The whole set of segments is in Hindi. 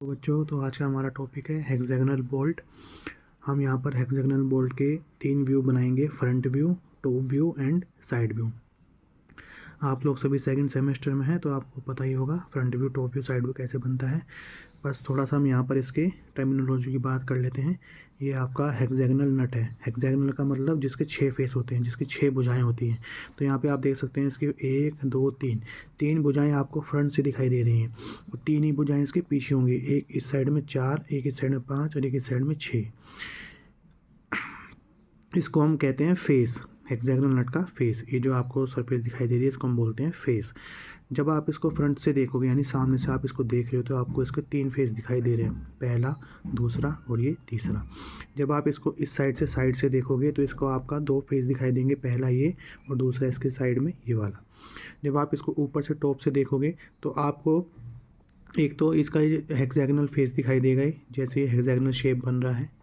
तो बच्चों, तो आज का हमारा टॉपिक है हेक्सागोनल बोल्ट। हम यहाँ पर हेक्सागोनल बोल्ट के 3 व्यू बनाएंगे, front view, top view and side view. आप लोग सभी सेकंड सेमेस्टर में हैं तो आपको पता ही होगा front view, top view, side view कैसे बनता है। बस थोड़ा सा हम यहाँ पर इसके टर्मिनोलॉजी की बात कर लेते हैं। ये आपका हेक्सागोनल नट है। हेक्सागोनल का मतलब जिसके 6 फेस होते हैं, जिसकी 6 भुजाएं होती हैं। तो यहाँ पे आप देख सकते हैं इसकी 1 2 3 भुजाएं आपको फ्रंट से दिखाई दे रही हैं और 3 ही भुजाएं इसके पीछे होंगी। एक इस साइड में 4, एक इस साइड में 5 और एक इस साइड में 6। इसको हम कहते हैं फेस। हेक्सागोनल नट का फेस, ये जो आपको सरफेस दिखाई दे रही है इसको हम बोलते हैं फेस। जब आप इसको फ्रंट से देखोगे यानी सामने से आप इसको देख रहे हो तो आपको इसके 3 फेस दिखाई दे रहे हैं, पहला, दूसरा और ये तीसरा। जब आप इसको इस साइड से देखोगे तो इसको आपका 2 फेस दिखाई देंगे, पहला ये और दूसरा इसके साइड में ये वाला। जब आप इसको ऊपर से टॉप से देखोगे तो आपको एक तो इसका ये हेक्सागोनल फेस दिखाई देगा, जैसे ये हेक्सागोनल शेप बन रहा है।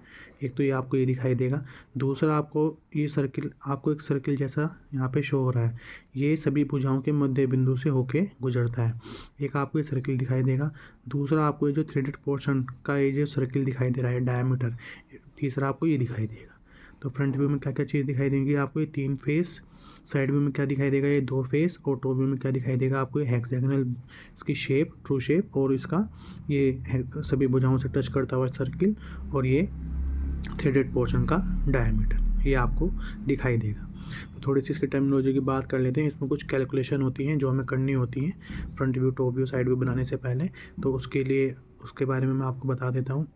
एक तो ये आपको ये दिखाई देगा, दूसरा आपको ये सर्किल, आपको एक सर्किल जैसा यहाँ पे शो हो रहा है। ये सभी भुजाओं के मध्य बिंदु से होके गुजरता है। एक आपको ये सर्किल दिखाई देगा, दूसरा आपको ये जो थ्रेडेड पोर्शन का ये जो सर्किल दिखाई दे रहा है डायमीटर, तीसरा आपको ये दिखाई देगा। तो फ्रंट व्यू में क्या क्या चीज़ दिखाई देंगी आपको, ये 3 फेस। साइड व्यू में क्या दिखाई देगा, ये 2 फेस। और टॉप व्यू में क्या दिखाई देगा आपको, ये हेक्सागोनल, इसकी शेप, ट्रू शेप और इसका ये सभी भुजाओं से टच करता हुआ सर्किल और ये थ्रेडेड पोर्शन का डायमीटर, ये आपको दिखाई देगा। तो थोड़ी सी इसकी टर्मिनोलॉजी की बात कर लेते हैं। इसमें कुछ कैलकुलेशन होती हैं जो हमें करनी होती हैं front view, top view, side view बनाने से पहले। तो उसके लिए उसके बारे में मैं आपको बता देता हूँ।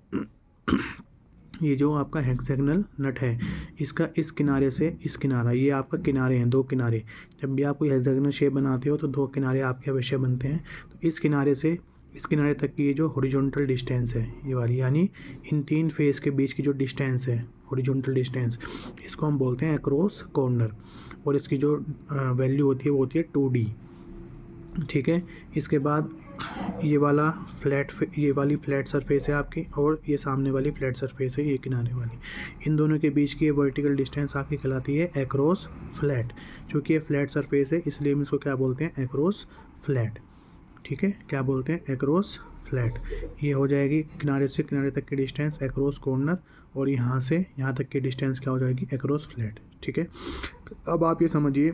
ये जो आपका हेक्सागोनल नट है, इसका इस किनारे से इस किनारा, ये आपका किनारे हैं, 2 किनारे। जब भी आप कोई हेक्सागोनल शेप बनाते हो तो 2 किनारे आपके अवश्य बनते हैं। तो इस किनारे से इस किनारे तक की ये जो हॉरिजॉन्टल डिस्टेंस है ये वाली, यानी इन 3 फेस के बीच की जो डिस्टेंस है, हॉरिजॉन्टल डिस्टेंस, इसको हम बोलते हैं अक्रॉस कॉर्नर। और इसकी जो वैल्यू होती है वो होती है 2D। ठीक है। इसके बाद ये वाली फ्लैट सरफेस है आपकी और ये सामने वाली फ्लैट सरफेस है, ये किनारे वाली। इन दोनों के बीच की ये वर्टिकल डिस्टेंस आपकी कहलाती है अक्रॉस फ्लैट। चूँकि ये फ्लैट सरफेस है इसलिए हम इसको क्या बोलते हैं, अक्रॉस फ्लैट। ठीक है, क्या बोलते हैं, अक्रॉस फ्लैट। ये हो जाएगी किनारे से किनारे तक की डिस्टेंस अक्रॉस कॉर्नर, और यहाँ से यहाँ तक की डिस्टेंस क्या हो जाएगी, अक्रॉस फ्लैट। ठीक है। अब आप ये समझिए,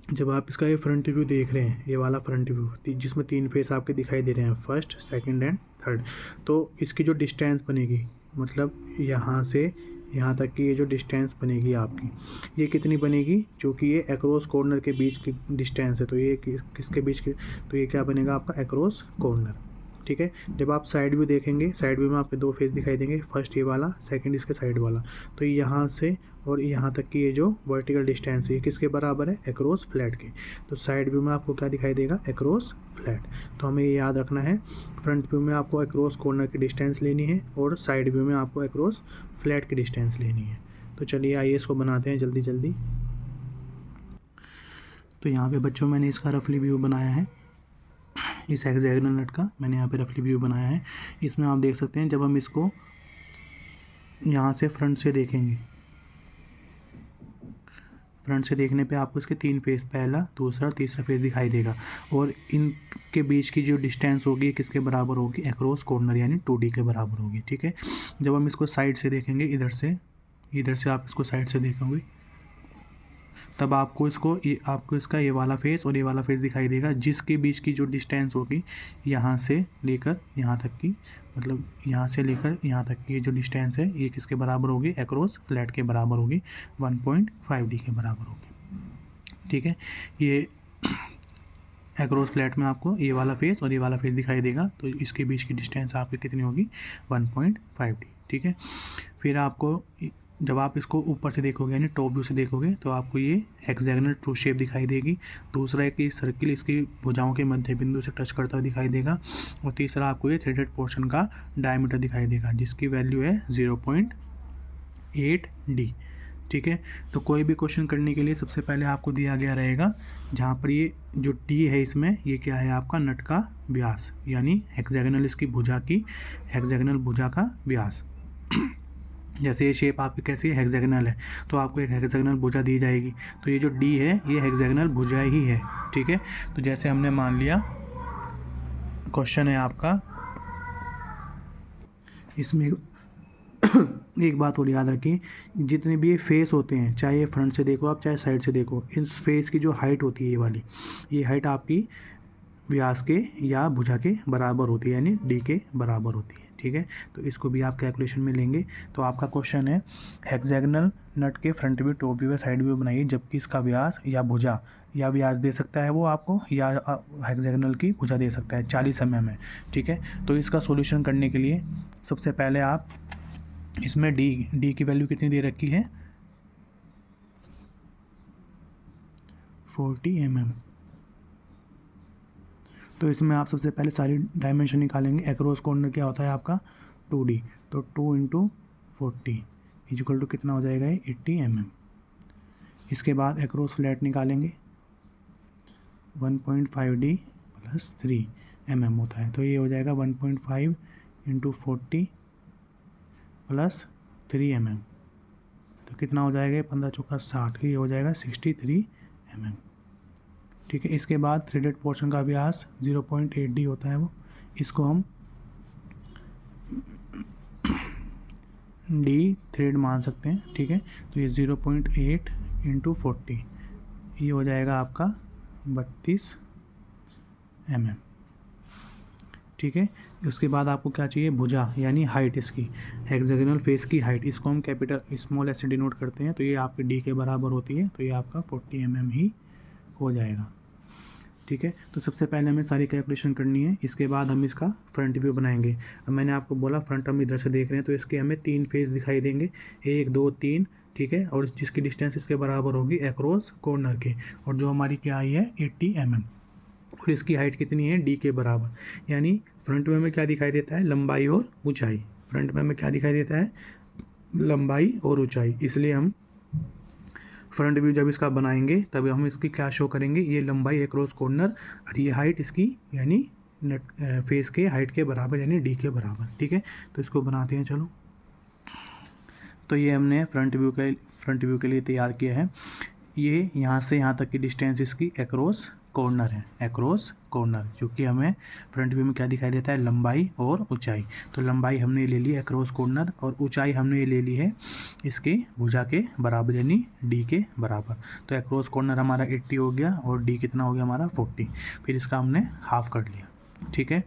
जब आप इसका ये फ्रंट व्यू देख रहे हैं, ये वाला फ्रंट व्यू जिसमें 3 फेस आपके दिखाई दे रहे हैं, फर्स्ट, सेकंड एंड थर्ड, तो इसकी जो डिस्टेंस बनेगी, मतलब यहाँ से यहाँ तक की ये जो डिस्टेंस बनेगी आपकी, ये कितनी बनेगी, क्योंकि ये अक्रॉस कॉर्नर के बीच की डिस्टेंस है। तो ये किसके बीच की, तो ये क्या बनेगा आपका अक्रॉस कॉर्नर। ठीक है। जब आप साइड व्यू देखेंगे, साइड व्यू में आपके 2 फेस दिखाई देंगे, फर्स्ट ये वाला, सेकंड इसके साइड वाला। तो यहाँ से और यहाँ तक की ये जो वर्टिकल डिस्टेंस है ये किसके बराबर है, अक्रॉस फ्लैट के। तो साइड व्यू में आपको क्या दिखाई देगा, अक्रॉस फ्लैट। तो हमें ये याद रखना है, फ्रंट व्यू में आपको अक्रॉस कॉर्नर की डिस्टेंस लेनी है और साइड व्यू में आपको अक्रॉस फ्लैट की डिस्टेंस लेनी है। तो चलिए आइए इसको बनाते हैं जल्दी जल्दी। तो यहाँ पे बच्चों मैंने इसका रफली व्यू बनाया है, इस हेक्सागोनल नट का मैंने यहाँ पे रफली व्यू बनाया है। इसमें आप देख सकते हैं जब हम इसको यहाँ से फ्रंट से देखेंगे, फ्रंट से देखने पे आपको इसके 3 फेस, पहला, दूसरा, तीसरा फेस दिखाई देगा। और इनके बीच की जो डिस्टेंस होगी किसके बराबर होगी, अक्रॉस कॉर्नर यानी 2D के बराबर होगी। ठीक है। जब हम इसको साइड से देखेंगे, इधर से आप इसको साइड से देखेंगे, तब आपको इसका ये वाला फेस और ये वाला फेस दिखाई देगा, जिसके बीच की जो डिस्टेंस होगी यहाँ से लेकर यहाँ तक की, मतलब यहाँ से लेकर यहाँ तक की ये जो डिस्टेंस है ये किसके बराबर होगी, अक्रॉस फ्लैट के बराबर होगी, 1.5D के बराबर होगी। ठीक है। ये अक्रॉस फ्लैट में आपको ये वाला फेस और ये वाला फेस दिखाई देगा, तो इसके बीच की डिस्टेंस आपकी कितनी होगी, 1.5D। ठीक है। फिर आपको जब आप इसको ऊपर से देखोगे यानी टॉप व्यू से देखोगे तो आपको ये हेक्सागोनल ट्रू शेप दिखाई देगी। दूसरा एक सर्किल इसकी भुजाओं के मध्य बिंदु से टच करता हुआ दिखाई देगा। और तीसरा आपको ये थ्रेडेड पोर्शन का डायमीटर दिखाई देगा, जिसकी वैल्यू है 0.8D। ठीक है। तो कोई भी क्वेश्चन करने के लिए सबसे पहले आपको दिया गया रहेगा, जहाँ पर ये जो टी है इसमें, ये क्या है आपका नट का व्यास, यानी हेक्सागोनल इसकी भुजा की, हेक्सागोनल भुजा का व्यास। जैसे ये शेप आपकी कैसी है, हेक्सागोनल है, तो आपको एक हेक्सागोनल भुजा दी जाएगी। तो ये जो डी है ये हेक्सागोनल भुजा ही है। ठीक है। तो जैसे हमने मान लिया, क्वेश्चन है आपका इसमें एक बात और याद रखिए, जितने भी ये फेस होते हैं, चाहे ये फ्रंट से देखो आप चाहे साइड से देखो, इन फेस की जो हाइट होती है ये वाली, ये हाइट आपकी व्यास के या भुजा के बराबर होती है, यानी डी के बराबर होती है। ठीक है, तो इसको भी आप कैलकुलेशन में लेंगे। तो आपका क्वेश्चन है हेक्सागोनल नट के front view, top view, side view बनाइए जबकि इसका व्यास या भुजा या व्यास दे सकता है वो आपको, या हेक्सागोनल की भुजा दे सकता है 40 mm है। ठीक है, तो इसका सॉल्यूशन करने के लिए सबसे पहले आप इसमें डी की वैल्यू कितनी दे रखी है, 40 mm। तो इसमें आप सबसे पहले सारी डायमेंशन निकालेंगे। एक्रोस कॉर्नर क्या होता है आपका 2D, तो 2 × 40 इक्वल टू कितना हो जाएगा, 80 mm। इसके बाद एक्रोस फ्लैट निकालेंगे, 1.5D + 3 mm होता है, तो ये हो जाएगा 1.5 × 40 + 3 mm, तो कितना हो जाएगा, 15 × 60, ये हो जाएगा 63 mm। ठीक है, इसके बाद थ्रेडेड पोर्शन का व्यास 0.8D होता है वो, इसको हम डी थ्रेड मान सकते हैं। ठीक है, तो ये 0.8 × 40, ये हो जाएगा आपका 32 mm। ठीक है, उसके बाद आपको क्या चाहिए, भुजा यानी हाइट इसकी, हेक्सागोनल फेस की हाइट, इसको हम कैपिटल स्मॉल s से डिनोट करते हैं, तो ये आपके डी के बराबर होती है, तो ये आपका 40 mm ही हो जाएगा। ठीक है, तो सबसे पहले हमें सारी कैलकुलेशन करनी है, इसके बाद हम इसका फ्रंट व्यू बनाएंगे। अब मैंने आपको बोला फ्रंट हम इधर से देख रहे हैं, तो इसके हमें 3 फेस दिखाई देंगे, 1 2 3। ठीक है, और जिसकी डिस्टेंस इसके बराबर होगी एक्रोस कॉर्नर के, और जो हमारी क्या आई है 80 mm, और इसकी हाइट कितनी है, डी के बराबर। यानी फ्रंट में हमें क्या दिखाई देता है, लंबाई और ऊंचाई। फ्रंट में हमें क्या दिखाई देता है, लंबाई और ऊंचाई, इसलिए हम फ्रंट व्यू जब इसका बनाएंगे तब हम इसकी क्या शो करेंगे, ये लंबाई एक्रोस कॉर्नर और ये हाइट इसकी यानी नेट फेस के हाइट के बराबर यानी डी के बराबर। ठीक है, तो इसको बनाते हैं चलो। तो ये हमने फ्रंट व्यू के लिए तैयार किया है। ये यहाँ से यहाँ तक की डिस्टेंस इसकी एक्रोस कॉर्नर है, एक्रोस कॉर्नर, क्योंकि हमें फ्रंट व्यू में क्या दिखाई देता है, लंबाई और ऊंचाई। तो लंबाई हमने ले ली एक्रोस कॉर्नर, और ऊंचाई हमने ले ली है इसके भुजा के बराबर यानी डी के बराबर। तो एक्रोस कॉर्नर हमारा 80 हो गया और डी कितना हो गया हमारा 40, फिर इसका हमने हाफ कर लिया। ठीक है,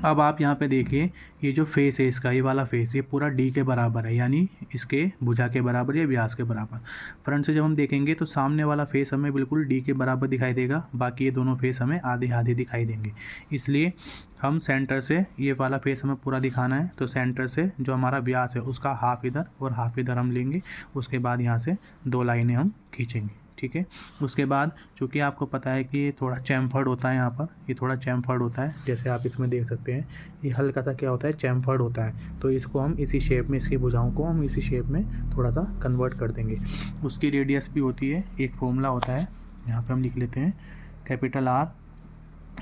अब आप यहाँ पे देखिए, ये जो फेस है इसका, ये वाला फेस, ये पूरा डी के बराबर है, यानी इसके भुजा के बराबर या व्यास के बराबर। फ्रंट से जब हम देखेंगे तो सामने वाला फेस हमें बिल्कुल डी के बराबर दिखाई देगा, बाकी ये दोनों फेस हमें आधे आधे दिखाई देंगे। इसलिए हम सेंटर से, ये वाला फेस हमें पूरा दिखाना है, तो सेंटर से जो हमारा व्यास है उसका हाफ इधर और हाफ इधर हम लेंगे। उसके बाद यहाँ से 2 लाइनें हम खींचेंगे। ठीक है, उसके बाद चूँकि आपको पता है कि ये थोड़ा चैम्फर्ड होता है, यहाँ पर ये थोड़ा चैम्फर्ड होता है, जैसे आप इसमें देख सकते हैं ये हल्का सा क्या होता है, चैम्फर्ड होता है। तो इसको हम इसी शेप में, इसकी भुजाओं को हम इसी शेप में थोड़ा सा कन्वर्ट कर देंगे। उसकी रेडियस भी होती है, एक फॉर्मूला होता है, यहाँ पर हम लिख लेते हैं capital R,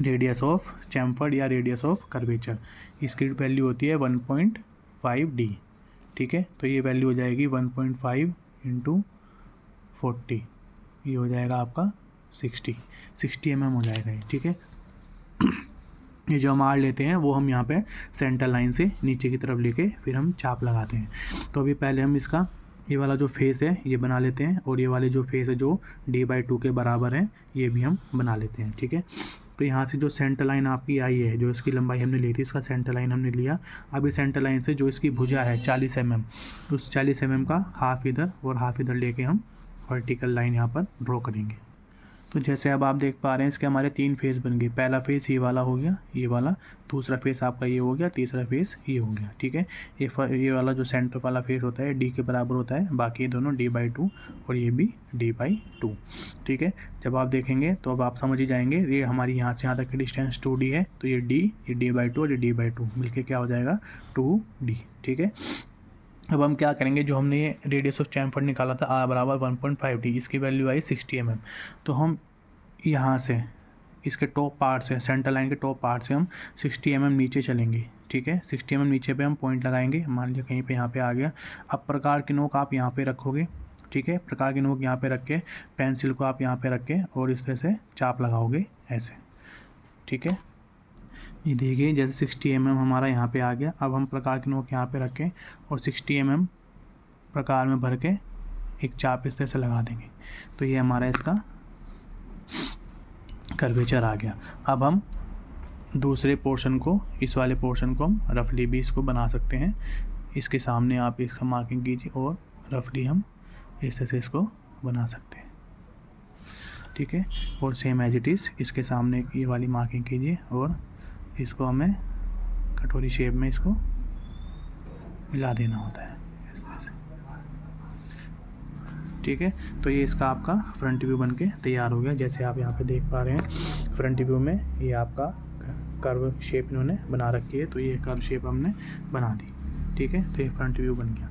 radius of chamfered या रेडियस ऑफ कर्वेचर। इसकी वैल्यू होती है 1.5D। ठीक है, तो ये वैल्यू हो जाएगी 1.5 × 40, ये हो जाएगा आपका 60 mm हो जाएगा ये। ठीक है, ये जो हम आर लेते हैं वो हम यहाँ पे सेंटर लाइन से नीचे की तरफ लेके फिर हम चाप लगाते हैं। तो अभी पहले हम इसका ये वाला जो फेस है ये बना लेते हैं, और ये वाले जो फेस है जो D/2 के बराबर है ये भी हम बना लेते हैं। ठीक है, तो यहाँ से जो सेंटर लाइन आपकी आई है, जो इसकी लंबाई हमने ली थी, इसका सेंटर लाइन हमने लिया। अब इस सेंटर लाइन से जो इसकी भुजा है 40 mm, उस 40 mm का हाफ इधर और हाफ इधर लेके हम वर्टिकल लाइन यहाँ पर ड्रॉ करेंगे। तो जैसे अब आप देख पा रहे हैं इसके हमारे 3 फेस बन गए। पहला फेस ये वाला हो गया, ये वाला, दूसरा फेस आपका ये हो गया, तीसरा फेस ये हो गया। ठीक है, ये वाला जो सेंटर वाला फेस होता है डी के बराबर होता है, बाकी ये दोनों D/2 और ये भी D/2। ठीक है, जब आप देखेंगे तो अब आप समझ ही जाएंगे, ये हमारी यहाँ से यहाँ तक की डिस्टेंस 2D है, तो ये D, ये D/2 और ये D/2 मिलके क्या हो जाएगा 2D। ठीक है, अब हम क्या करेंगे, जो हमने ये रेडियस ऑफ चैम्फर्ड निकाला था R बराबर 1.5D, इसकी वैल्यू आई 60 mm। तो हम यहाँ से इसके टॉप पार्ट से, सेंटर लाइन के टॉप पार्ट से हम 60 mm नीचे चलेंगे। ठीक है, 60 mm नीचे पे हम पॉइंट लगाएंगे, मान लीजिए कहीं पे यहाँ पे आ गया। अब प्रकार की नोक आप यहाँ पे रखोगे। ठीक है, प्रकार की नोक यहाँ पे रख के पेंसिल को आप यहाँ पे रख के और इस तरह से चाप लगाओगे ऐसे। ठीक है, ये देखिए जैसे 60 mm हमारा यहाँ पे आ गया। अब हम प्रकार की नोक यहाँ पे रखें और 60 mm प्रकार में भर के एक चाप इस तरह से लगा देंगे, तो ये हमारा इसका कर्वेचर आ गया। अब हम दूसरे पोर्शन को, इस वाले पोर्शन को हम रफली भी इसको बना सकते हैं। इसके सामने आप इसका मार्किंग कीजिए और रफली हम इस तरह से इसको बना सकते हैं, ठीक है। और सेम एज इट इज़ इसके सामने ये वाली मार्किंग कीजिए और इसको हमें कटोरी शेप में इसको मिला देना होता है इस तरह से, ठीक है। तो ये इसका आपका फ्रंट व्यू बनके तैयार हो गया। जैसे आप यहाँ पे देख पा रहे हैं फ्रंट व्यू में ये आपका कर्व शेप इन्होंने बना रखी है, तो ये कर्व शेप हमने बना दी, ठीक है। तो ये फ्रंट व्यू बन गया।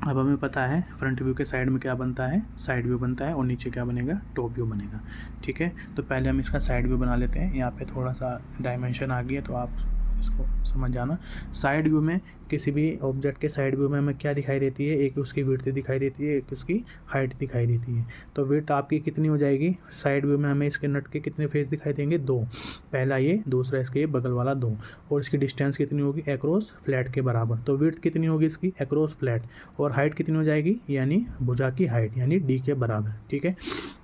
अब हमें पता है फ्रंट व्यू के साइड में क्या बनता है, साइड व्यू बनता है, और नीचे क्या बनेगा, टॉप व्यू बनेगा, ठीक है। तो पहले हम इसका साइड व्यू बना लेते हैं। यहाँ पे थोड़ा सा डायमेंशन आ गया तो आप इसको समझ जाना। साइड व्यू में किसी भी ऑब्जेक्ट के साइड व्यू में हमें क्या दिखाई देती है, एक उसकी विड्थ दिखाई देती है, एक उसकी हाइट दिखाई देती है। तो विड्थ आपकी कितनी हो जाएगी, साइड व्यू में हमें इसके नट के कितने फेस दिखाई देंगे, 2, पहला ये, दूसरा इसके ये बगल वाला 2, और इसकी डिस्टेंस कितनी होगी, एक्रॉस फ्लैट के बराबर। तो विड्थ कितनी होगी इसकी, एक्रॉस फ्लैट, और हाइट कितनी हो जाएगी, यानी भुजा की हाइट, यानी डी के बराबर, ठीक है।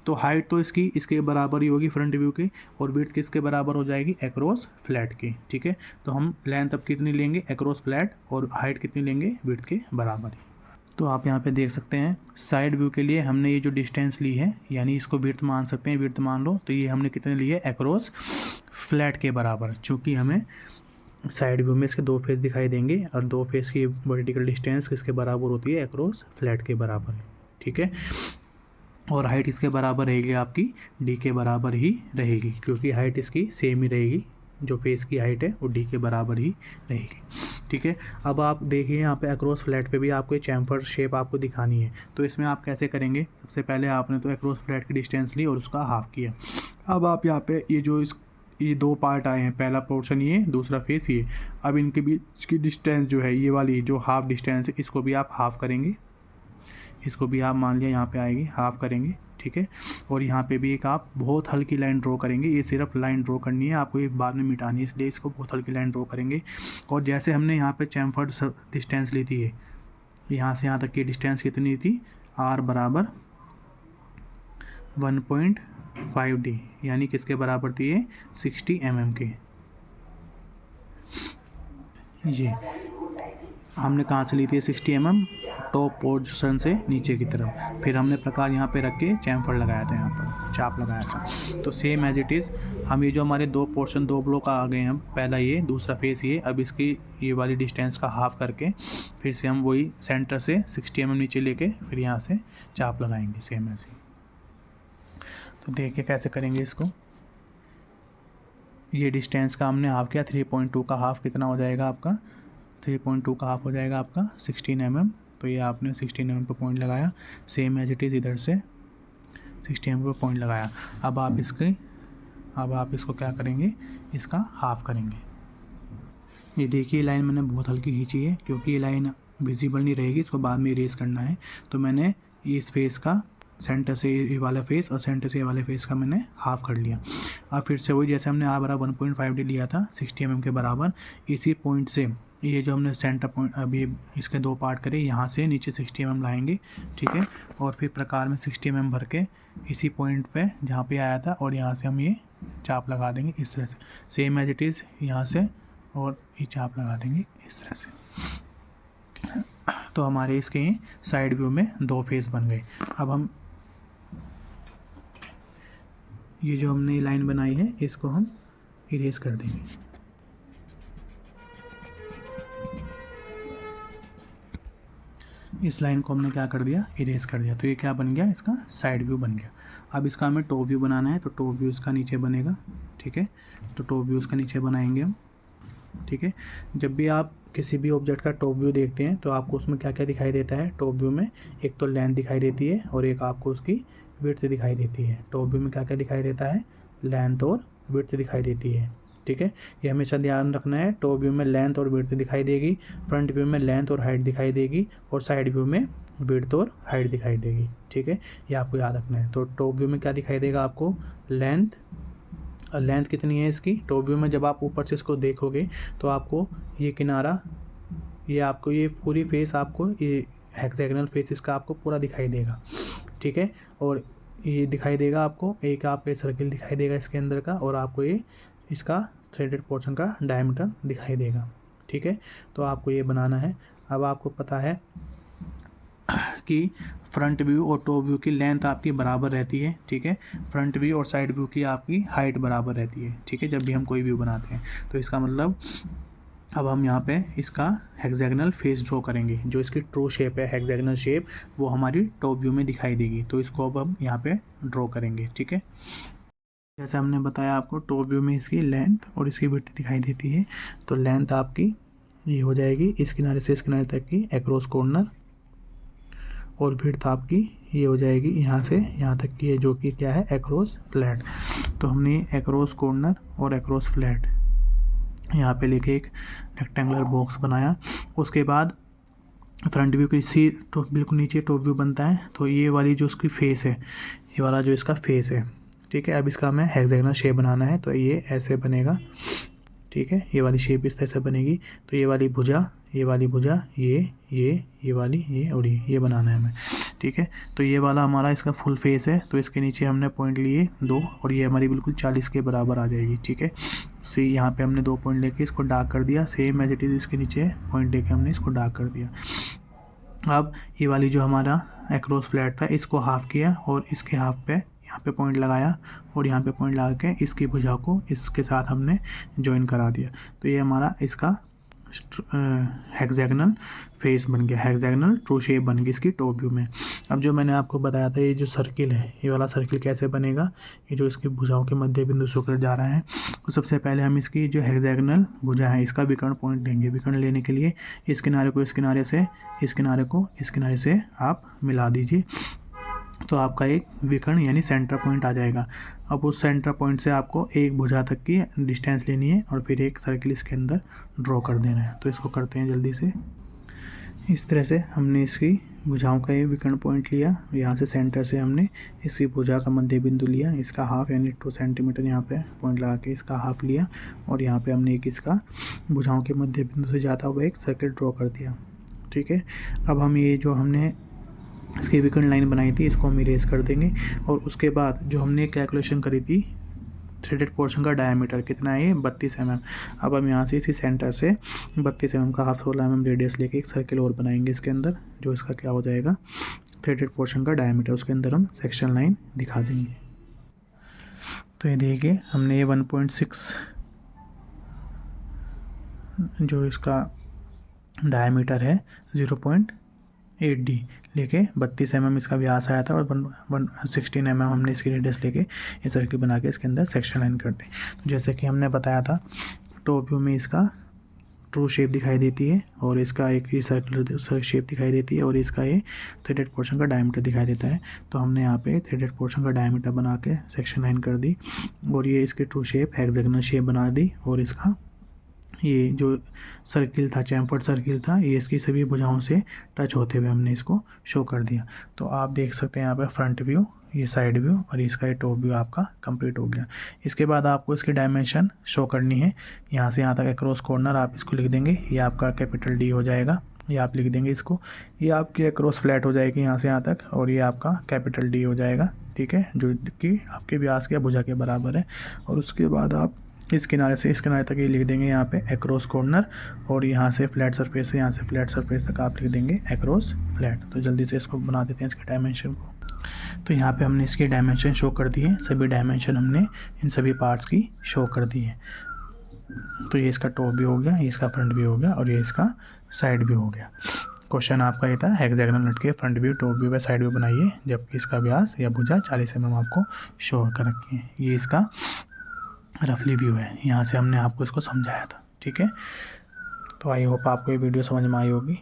तो हाइट तो इसकी इसके बराबर ही होगी फ्रंट व्यू के, और विड्थ किसके बराबर हो जाएगी, एक्रॉस फ्लैट की, ठीक है। तो हम लेंथ अब कितनी लेंगे, एक्रॉस फ्लैट, और हाइट कितनी लेंगे, विड्थ के बराबर ही। तो आप यहाँ पे देख सकते हैं साइड व्यू के लिए हमने ये जो डिस्टेंस ली है, यानी इसको विड्थ मान सकते हैं, विड्थ मान लो, तो ये हमने कितने लिए, एक्रॉस फ्लैट के बराबर, चूँकि हमें साइड व्यू में इसके 2 फेस दिखाई देंगे, और 2 फेस की वर्टिकल डिस्टेंस किसके बराबर होती है, एक्रॉस फ्लैट के बराबर, ठीक है। और हाइट इसके बराबर रहेगी आपकी, डी के बराबर ही रहेगी, क्योंकि हाइट इसकी सेम ही रहेगी, जो फेस की हाइट है वो डी के बराबर ही रहेगी, ठीक है। अब आप देखिए यहाँ पे अक्रॉस फ्लैट पे भी आपको चैम्फर शेप आपको दिखानी है, तो इसमें आप कैसे करेंगे, सबसे पहले आपने तो अक्रॉस फ्लैट की डिस्टेंस ली और उसका हाफ किया। अब आप यहाँ पे ये 2 पार्ट आए हैं, पहला पोर्शन ये, दूसरा फेस ये। अब इनके बीच की डिस्टेंस जो है, ये वाली जो हाफ डिस्टेंस है, इसको भी आप हाफ करेंगे, इसको भी आप मान लिया यहाँ पे आएगी, हाफ करेंगे, ठीक है। और यहाँ पे भी एक आप बहुत हल्की लाइन ड्रॉ करेंगे, ये सिर्फ लाइन ड्रॉ करनी है, आपको ये बाद में मिटानी है, इसलिए इसको बहुत हल्की लाइन ड्रॉ करेंगे। और जैसे हमने यहाँ पे चैम्फर्ड डिस्टेंस ली थी, यहाँ से यहाँ तक की डिस्टेंस कितनी थी, r बराबर 1.5d, यानी किसके बराबर थी ये, 60 mm के। ये हमने कहाँ से ली थी 60 mm, टॉप पोर्शन से नीचे की तरफ। फिर हमने प्रकार यहाँ पे रख के चैम्फर लगाया था, यहाँ पर चाप लगाया था। तो सेम एज इट इज़ हम ये जो हमारे 2 पोर्शन 2 ब्लॉक आ गए हैं, पहला ये, दूसरा फेस ये, अब इसकी ये वाली डिस्टेंस का हाफ करके फिर से हम वही सेंटर से 60 mm नीचे लेके फिर यहाँ से चाप लगाएंगे, सेम ऐसे। तो देखिए कैसे करेंगे इसको। ये डिस्टेंस का हमने हाफ किया, 3.2 का हाफ कितना हो जाएगा आपका, 3.2 का हाफ हो जाएगा आपका 16 mm। तो ये आपने 16 mm पर पॉइंट लगाया, सेम एज इट इज़ इधर से 60 mm पर पॉइंट लगाया। अब आप इसको क्या करेंगे, इसका हाफ करेंगे। ये देखिए लाइन मैंने बहुत हल्की खींची है, क्योंकि ये लाइन विजिबल नहीं रहेगी, इसको बाद में इरेज करना है। तो मैंने इस फेस का सेंटर से ये वाला फेस और सेंटर से ये वाले फेस का मैंने हाफ कर लिया। अब फिर से वही जैसे हमने बराबर 1.5d लिया था 60 mm के बराबर, इसी पॉइंट से ये जो हमने सेंटर पॉइंट अभी इसके 2 पार्ट करे, यहाँ से नीचे 60 mm लाएंगे, ठीक है। और फिर प्रकार में 60 mm भर के इसी पॉइंट पे जहाँ पे आया था, और यहाँ से हम ये चाप लगा देंगे इस तरह से, सेम एज इट इज़ यहाँ से, और ये चाप लगा देंगे इस तरह से। तो हमारे इसके साइड व्यू में 2 फेस बन गए। अब हम ये जो हमने लाइन बनाई है इसको हम इरेज कर देंगे। इस लाइन को हमने क्या कर दिया, इरेज कर दिया। तो ये क्या बन गया, इसका साइड व्यू बन गया। अब इसका हमें टॉप व्यू बनाना है, तो टॉप व्यू इसका नीचे बनेगा, ठीक है। तो टॉप व्यू इसका नीचे बनाएंगे हम, ठीक है। जब भी आप किसी भी ऑब्जेक्ट का टॉप व्यू देखते हैं तो आपको उसमें क्या क्या दिखाई देता है, टॉप व्यू में एक तो लेंथ दिखाई देती है और एक आपको उसकी विड्थ दिखाई देती है। टॉप व्यू में क्या क्या दिखाई देता है, लेंथ और विड्थ दिखाई देती है, ठीक है। ये हमेशा ध्यान रखना है, टॉप व्यू में लेंथ और विड्थ दिखाई देगी, फ्रंट व्यू में लेंथ और हाइट दिखाई देगी, और साइड व्यू में विड्थ और हाइट दिखाई देगी, ठीक है। ये आपको याद रखना है। तो टॉप व्यू में क्या दिखाई देगा आपको, लेंथ लेंथ कितनी है इसकी टॉप व्यू में। जब आप ऊपर से इसको देखोगे तो आपको ये किनारा, ये आपको ये पूरी फेस, आपको ये हेक्सागोनल फेस इसका आपको पूरा दिखाई देगा, ठीक है। और ये दिखाई देगा आपको, एक आपके सर्किल दिखाई देगा इसके अंदर का, और आपको ये इसका थ्रेडेड पोर्शन का डायमीटर दिखाई देगा, ठीक है। तो आपको ये बनाना है। अब आपको पता है कि फ्रंट व्यू और टॉप व्यू की लेंथ आपकी बराबर रहती है, ठीक है। फ्रंट व्यू और साइड व्यू की आपकी हाइट बराबर रहती है, ठीक है, जब भी हम कोई व्यू बनाते हैं। तो इसका मतलब अब हम यहाँ पे इसका हेक्सागोनल फेस ड्रॉ करेंगे। जो इसकी ट्रू शेप है हेक्सागोनल शेप, वो हमारी टॉप व्यू में दिखाई देगी। तो इसको अब हम यहाँ पे ड्रॉ करेंगे, ठीक है। जैसे हमने बताया आपको, टॉप व्यू में इसकी लेंथ और इसकी विड्थ दिखाई देती है। तो लेंथ आपकी ये हो जाएगी इस किनारे से इस किनारे तक की अक्रॉस कॉर्नर, और विड्थ आपकी ये हो जाएगी यहाँ से यहाँ तक की है, जो कि क्या है अक्रॉस फ्लैट। तो हमने अक्रॉस कॉर्नर और अक्रॉस फ्लैट यहाँ पे लेके एक रेक्टेंगुलर बॉक्स बनाया। उसके बाद फ्रंट व्यू की बिल्कुल नीचे टॉप व्यू बनता है। तो ये वाली जो उसकी फेस है, ये वाला जो इसका फेस है, ठीक है। अब इसका हमें हेक्सागोनल शेप बनाना है। तो ये ऐसे बनेगा, ठीक है। ये वाली शेप इस तरह से बनेगी। तो ये वाली भुजा, ये वाली भुजा, ये वाली, ये और ये बनाना है हमें, ठीक है। तो ये वाला हमारा इसका फुल फेस है। तो इसके नीचे हमने पॉइंट लिए 2, और ये हमारी बिल्कुल 40 के बराबर आ जाएगी, ठीक है। सी यहाँ पे हमने 2 पॉइंट लेके इसको डार्क कर दिया, सेम एज इट इज़ इसके नीचे पॉइंट लेके हमने इसको डार्क कर दिया। अब ये वाली जो हमारा अक्रॉस फ्लैट था, इसको हाफ किया और इसके हाफ पे यहाँ पे पॉइंट लगाया, और यहाँ पे पॉइंट लगा के इसकी भुजा को इसके साथ हमने जॉइन करा दिया। तो ये हमारा इसका हेक्सागोनल फेस बन गया, हेक्सागोनल ट्रू शेप बन गई इसकी टॉप व्यू में। अब जो मैंने आपको बताया था, ये जो सर्किल है, ये वाला सर्किल कैसे बनेगा, ये जो इसकी भुजाओं के मध्य बिंदु से होकर जा रहा है। तो सबसे पहले हम इसकी जो हेक्सागोनल भुजा है, इसका विकर्ण पॉइंट लेंगे। विकर्ण लेने के लिए इस किनारे को इस किनारे से, इस किनारे को इस किनारे से आप मिला दीजिए। तो आपका एक विकर्ण यानी सेंटर पॉइंट आ जाएगा। अब उस सेंटर पॉइंट से आपको एक भुजा तक की डिस्टेंस लेनी है, और फिर एक सर्किल इसके अंदर ड्रॉ कर देना है। तो इसको करते हैं जल्दी से। इस तरह से हमने इसकी भुजाओं का ये विकर्ण पॉइंट लिया। यहाँ से सेंटर से हमने इसकी भुजा का मध्य बिंदु लिया, इसका हाफ यानी 2 सेंटीमीटर यहाँ पे पॉइंट लगा के इसका हाफ लिया, और यहाँ पे हमने एक इसका भुजाओं के मध्य बिंदु से जाता हुआ एक सर्किल ड्रॉ कर दिया, ठीक है। अब हम ये जो हमने इसकी विकर्ण लाइन बनाई थी, इसको हम इरेज कर देंगे। और उसके बाद जो हमने कैलकुलेशन करी थी थ्रेडेड पोर्शन का डायमीटर कितना है, ये 32 mm। अब हम यहाँ से इसी सेंटर से 32 mm का हाफ 16 mm रेडियस लेके एक सर्किल और बनाएंगे इसके अंदर, जो इसका क्या हो जाएगा थ्रेडेड पोर्शन का डायमीटर। उसके अंदर हम सेक्शन लाइन दिखा देंगे। तो ये देखिए, हमने ये 1.6 जो इसका डायमीटर है 0.8D लेके 32 mm इसका व्यास आया था, और 116 mm हमने इसकी रेडियस लेके ये सर्किल बना के इसके अंदर सेक्शन लाइन कर दी। तो जैसे कि हमने बताया था, टॉप व्यू में इसका ट्रू शेप दिखाई देती है, और इसका एक ही सर्कुलर शेप दिखाई देती है, और इसका ये थ्रेडेड पोर्शन का डायमीटर दिखाई देता है। तो हमने यहाँ पे थ्रेडेड पोर्शन का डायमीटर बना के सेक्शन लाइन कर दी, और ये इसकी ट्रू शेप हेक्सागोनल शेप बना दी। और इसका ये जो सर्किल था, चैम्फर्ड सर्किल था, ये इसकी सभी भुजाओं से टच होते हुए हमने इसको शो कर दिया। तो आप देख सकते हैं यहाँ पे फ्रंट व्यू, ये साइड व्यू, और इसका ये टॉप व्यू आपका कंप्लीट हो गया। इसके बाद आपको इसकी डायमेंशन शो करनी है। यहाँ से यहाँ तक अक्रॉस कॉर्नर आप इसको लिख देंगे, ये आपका कैपिटल D हो जाएगा, ये आप लिख देंगे इसको। ये आपकी अक्रॉस फ्लैट हो जाएगी यहाँ से यहाँ तक, और ये आपका कैपिटल D हो जाएगा, ठीक है, जो कि आपके व्यास के भुजा के बराबर है। और उसके बाद आप इस किनारे से इस किनारे तक ये लिख देंगे यहाँ पे अक्रॉस कॉर्नर, और यहाँ से फ्लैट सरफेस से यहाँ से फ्लैट सरफेस तक आप लिख देंगे अक्रॉस फ्लैट। तो जल्दी से इसको बना देते हैं इसके डायमेंशन को। तो यहाँ पे हमने इसके डायमेंशन शो कर दिए, सभी डायमेंशन हमने इन सभी पार्ट्स की शो कर दी है। तो ये इसका टॉप व्यू हो गया, ये इसका फ्रंट व्यू हो गया, और ये इसका साइड व्यू हो गया। क्वेश्चन आपका ये था, हेक्सागोनल नट के फ्रंट व्यू, टॉप व्यू व साइड व्यू बनाइए जबकि इसका व्यास या भुजा 40 mm आपको शो कर रखी है। ये इसका रफली व्यू है, यहाँ से हमने आपको इसको समझाया था, ठीक है। तो आई होप आपको ये वीडियो समझ में आई होगी।